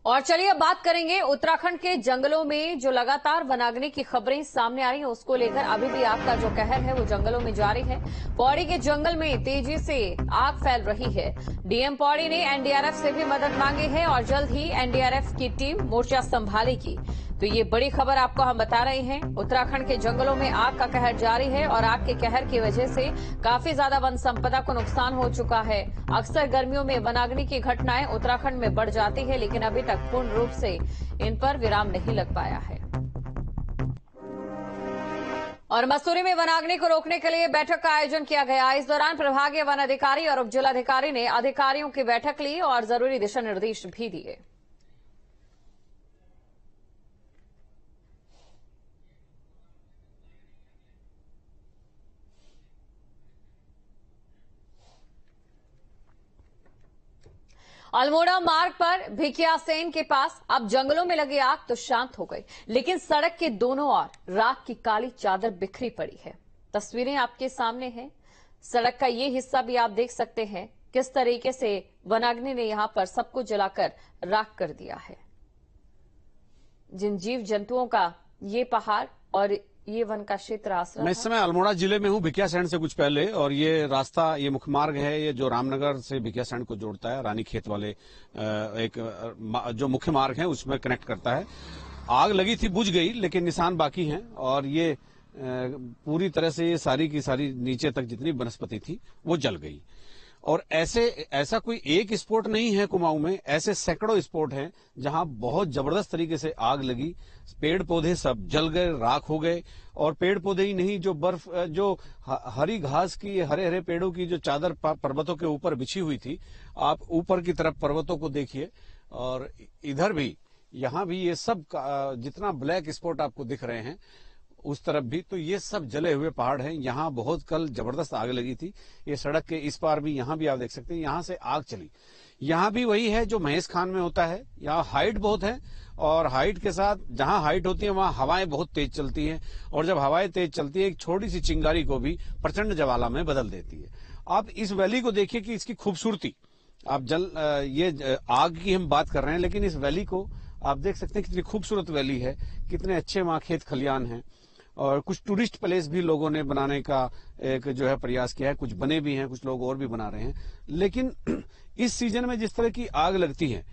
और चलिए अब बात करेंगे उत्तराखंड के जंगलों में जो लगातार वनाग्नि की खबरें सामने आ रही हैं उसको लेकर। अभी भी आग का जो कहर है वो जंगलों में जारी है। पौड़ी के जंगल में तेजी से आग फैल रही है। डीएम पौड़ी ने एनडीआरएफ से भी मदद मांगी है और जल्द ही एनडीआरएफ की टीम मोर्चा संभालेगी। तो ये बड़ी खबर आपको हम बता रहे हैं। उत्तराखंड के जंगलों में आग का कहर जारी है और आग के कहर की वजह से काफी ज्यादा वन संपदा को नुकसान हो चुका है। अक्सर गर्मियों में वनाग्नि की घटनाएं उत्तराखंड में बढ़ जाती है, लेकिन अभी तक पूर्ण रूप से इन पर विराम नहीं लग पाया है। और मसूरी में वनाग्नि को रोकने के लिए बैठक का आयोजन किया गया। इस दौरान प्रभागीय वन अधिकारी और उपजिलाधिकारी ने अधिकारियों की बैठक ली और जरूरी दिशा निर्देश भी दिए। अल्मोड़ा मार्ग पर भिकियासेन के पास अब जंगलों में लगी आग तो शांत हो गई, लेकिन सड़क के दोनों ओर राख की काली चादर बिखरी पड़ी है। तस्वीरें आपके सामने हैं। सड़क का ये हिस्सा भी आप देख सकते हैं किस तरीके से वनाग्नि ने यहां पर सब कुछ जलाकर राख कर दिया है। जिन जीव जंतुओं का ये पहाड़ और ये वन का क्षेत्र आसरा। मैं इस समय अल्मोड़ा जिले में हूँ, भिकियासैंण से कुछ पहले, और ये रास्ता, ये मुख्य मार्ग है, ये जो रामनगर से भिकियासैंण को जोड़ता है, रानी खेत वाले एक जो मुख्य मार्ग है उसमें कनेक्ट करता है। आग लगी थी, बुझ गई, लेकिन निशान बाकी हैं और ये पूरी तरह से ये सारी की सारी नीचे तक जितनी वनस्पति थी वो जल गई। और ऐसा कोई एक स्पॉट नहीं है कुमाऊं में, ऐसे सैकड़ों स्पॉट हैं जहां बहुत जबरदस्त तरीके से आग लगी। पेड़ पौधे सब जल गए, राख हो गए। और पेड़ पौधे ही नहीं, जो बर्फ, जो हरी घास की, हरे हरे पेड़ों की जो चादर पर्वतों के ऊपर बिछी हुई थी, आप ऊपर की तरफ पर्वतों को देखिए और इधर भी, यहाँ भी ये सब जितना ब्लैक स्पॉट आपको दिख रहे हैं उस तरफ भी, तो ये सब जले हुए पहाड़ हैं। यहाँ बहुत कल जबरदस्त आग लगी थी। ये सड़क के इस पार भी, यहाँ भी आप देख सकते हैं, यहाँ से आग चली। यहाँ भी वही है जो महेश खान में होता है। यहाँ हाइट बहुत है और हाइट के साथ, जहाँ हाइट होती है वहाँ हवाएं बहुत तेज चलती हैं और जब हवाएं तेज चलती है एक छोटी सी चिंगारी को भी प्रचंड ज्वाला में बदल देती है। आप इस वैली को देखिए कि इसकी खूबसूरती, आप ये आग की हम बात कर रहे हैं, लेकिन इस वैली को आप देख सकते हैं कितनी खूबसूरत वैली है, कितने अच्छे वहाँ खेत खलियान हैं। और कुछ टूरिस्ट प्लेस भी लोगों ने बनाने का एक जो है प्रयास किया है, कुछ बने भी हैं, कुछ लोग और भी बना रहे हैं। लेकिन इस सीजन में जिस तरह की आग लगती है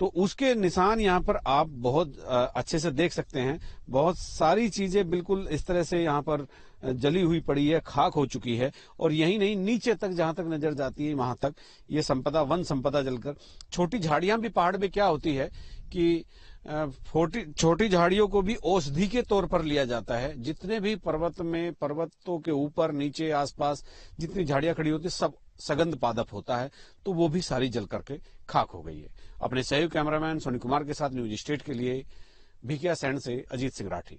तो उसके निशान यहाँ पर आप बहुत अच्छे से देख सकते हैं। बहुत सारी चीजें बिल्कुल इस तरह से यहाँ पर जली हुई पड़ी है, खाक हो चुकी है। और यही नहीं, नीचे तक जहां तक नजर जाती है वहां तक ये संपदा, वन संपदा जलकर, छोटी झाड़ियां भी पहाड़ में क्या होती है कि छोटी झाड़ियों को भी औषधि के तौर पर लिया जाता है। जितने भी पर्वतों के ऊपर नीचे आसपास जितनी झाड़ियां खड़ी होती है सब सगंध पादप होता है, तो वो भी सारी जल करके खाक हो गई है। अपने सहयोगी कैमरामैन सोनी कुमार के साथ न्यूज स्टेट के लिए भिकियासैंण से अजीत सिंह राठी।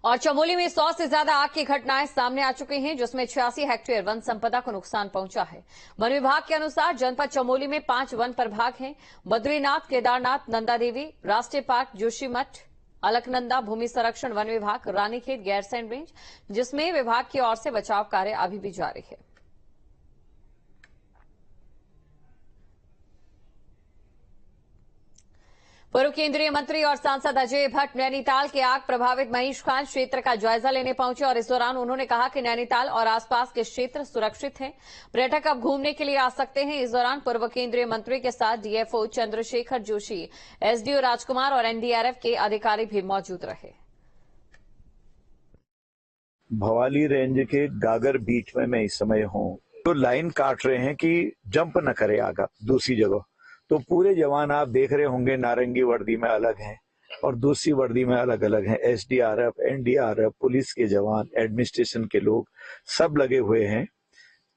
और चमोली में 100 से ज्यादा आग की घटनाएं सामने आ चुकी हैं, जिसमें 86 हेक्टेयर वन संपदा को नुकसान पहुंचा है। वन विभाग के अनुसार जनपद चमोली में 5 वन प्रभाग हैं: बद्रीनाथ, केदारनाथ, नंदा देवी, राष्ट्रीय पार्क जोशीमठ, अलकनंदा, भूमि संरक्षण वन विभाग, रानीखेत, गैरसैंण रेंज, जिसमें विभाग की ओर से बचाव कार्य अभी भी जारी है। पूर्व केंद्रीय मंत्री और सांसद अजय भट्ट नैनीताल के आग प्रभावित महेश खान क्षेत्र का जायजा लेने पहुंचे और इस दौरान उन्होंने कहा कि नैनीताल और आसपास के क्षेत्र सुरक्षित हैं। पर्यटक अब घूमने के लिए आ सकते हैं। इस दौरान पूर्व केंद्रीय मंत्री के साथ डीएफओ चंद्रशेखर जोशी, एसडीओ राजकुमार और एनडीआरएफ के अधिकारी भी मौजूद रहे। भवाली रेंज के गागर बीच में मैं इस समय हूँ, तो लाइन काट रहे हैं कि जंप न करे आगे दूसरी जगह। तो पूरे जवान आप देख रहे होंगे नारंगी वर्दी में अलग हैं और दूसरी वर्दी में अलग अलग हैं। एसडीआरएफ, एनडीआरएफ, पुलिस के जवान, एडमिनिस्ट्रेशन के लोग सब लगे हुए हैं।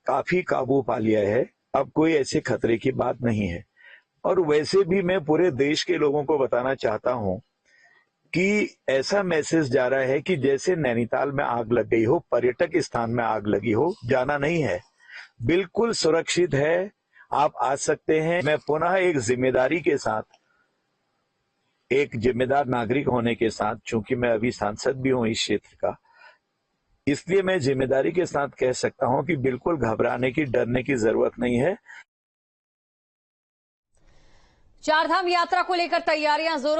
काफी काबू पा लिया है, अब कोई ऐसे खतरे की बात नहीं है। और वैसे भी मैं पूरे देश के लोगों को बताना चाहता हूं कि ऐसा मैसेज जा रहा है कि जैसे नैनीताल में आग लग गई हो, पर्यटक स्थान में आग लगी हो, जाना नहीं है, बिल्कुल सुरक्षित है, आप आ सकते हैं। मैं पुनः एक जिम्मेदारी के साथ, एक जिम्मेदार नागरिक होने के साथ, चूंकि मैं अभी सांसद भी हूं इस क्षेत्र का, इसलिए मैं जिम्मेदारी के साथ कह सकता हूं कि बिल्कुल घबराने की, डरने की जरूरत नहीं है। चारधाम यात्रा को लेकर तैयारियां जोरों